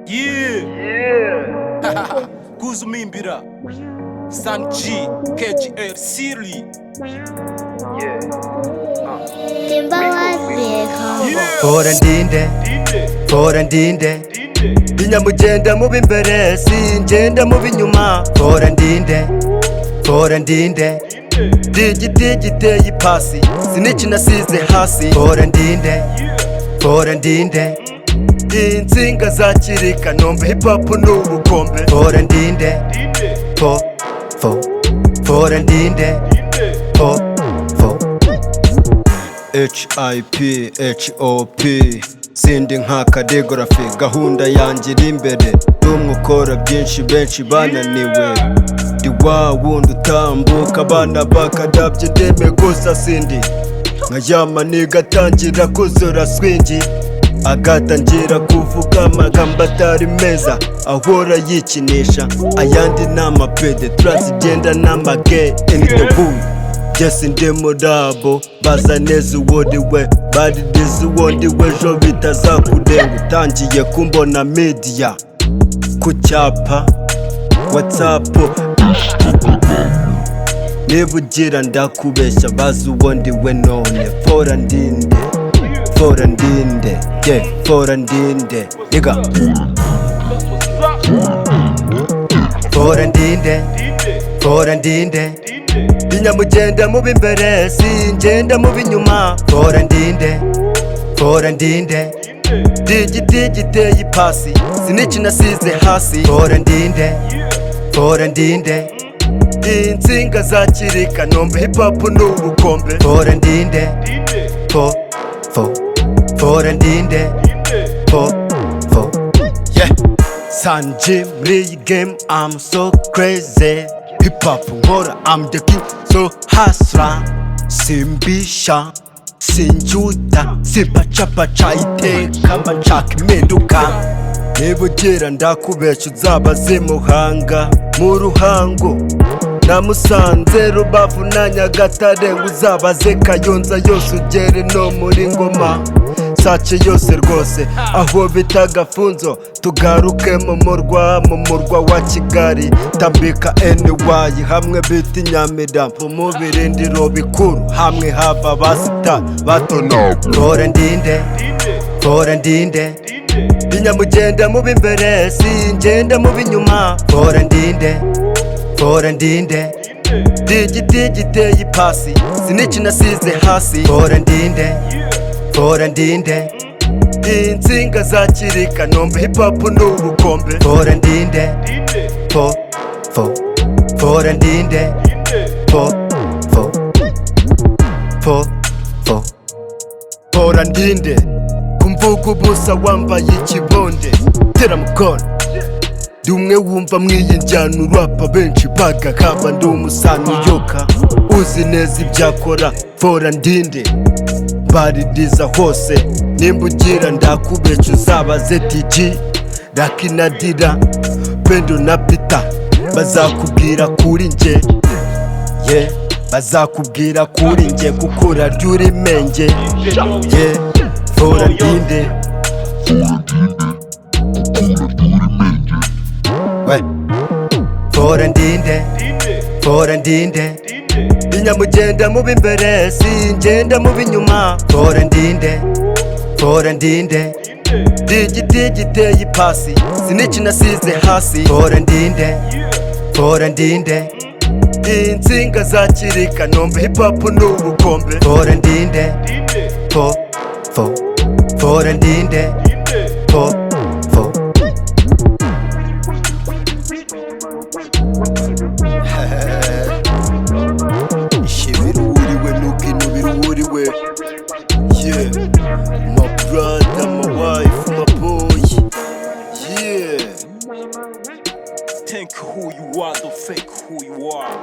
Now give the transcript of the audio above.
Yeah. Kuzumimbira San G, KGL, Siri. Fora ndinde inyamugenda mubi imbere singenda mubi inyuma. Fora ndinde digiti giteye ipasi siniki nasize hasi. Fora ndinde insinga zakirika nombe hip hop n'ubukombe. Fora ndinde fora ndinde HIP sindi nka kadegorafi gahunda yanjye iri imbere. Dumwe ukora byinshi benshi bananiwe, ndi wa wundi utambuka abana bakadabye ndeme gusa sindi nkayama nigatangira kuzura swingi agatangira kuvuga amagambo atari meza ahora yikinisha ayandi n'amapede turazigenda n'amage in the wood. Jesse ndi murabo baza neza uwodiwe badidize uwondiwe ejo bitazakurenga. Utangiye kumbona media ku cyapa WhatsApp niba ugira ndakubeshya baza uwondiwe none. Fora ndinde yeah, fora ndinde nigga. Fora ndinde inyamugenda mubi imbere singenda mubi inyuma. Fora ndinde digiti giteye ipasi siniki nasize hasi. Fora ndinde insinga zakirika nombe hip hop n'ubukombe. Fora ndinde fora ndinde yeah. Sanji muri iyi game I'm so crazy. Hip hop nkora I'm the king so hustler. Simbisha sinjuta simpacapaca iteka mba nshaka impinduka. Niba ugira ndakubeshya uzabaze Muhanga mu Ruhango na Musanze Rubavu na Nyagatare. Uzabaze Kayonza yose ugere no muri Ngoma sace yose rwose aho bita Gafunzo. Tugaruke mu murwa wa Kigali tambika NY hamwe bita Nyamirambo mu birindiro bikuru hamwe hava abasita batono. Fora ndinde inyamugenda mubi imbere singenda mubi inyuma. Fora ndinde digiti giteye ipasi siniki nasize hasi. Fora ndinde insinga zakirika nombe hip hop n'ubukombe. Fora ndinde fora ndinde fora ndinde kumvuga ubusa wambaye ikibonde tera mukono. Ndi umwe wumva mwiyi njyana urapa benshi bagakaba ndi umusani uyoka uzi neza ibyakora. Fora ndinde baridiza hose nimba ugira ndakubeshya uzabaze TG Lucky na Dira Pendo na Peter bazakubwira kuri nje yeah. Bazakubwira kuri nje kuko urarya uri menge yeah. Fora ndinde Fora ndinde inyamugenda mubi imbere singenda mubi inyuma. Fora ndinde digiti giteye ipasi siniki nasize hasi. Fora ndinde insinga zakirika nombe hip hop n'ubukombe. Fora ndinde fora ndinde yeah. My brother, my wife, my boy. Yeah. Think who you are, don't fake who you are.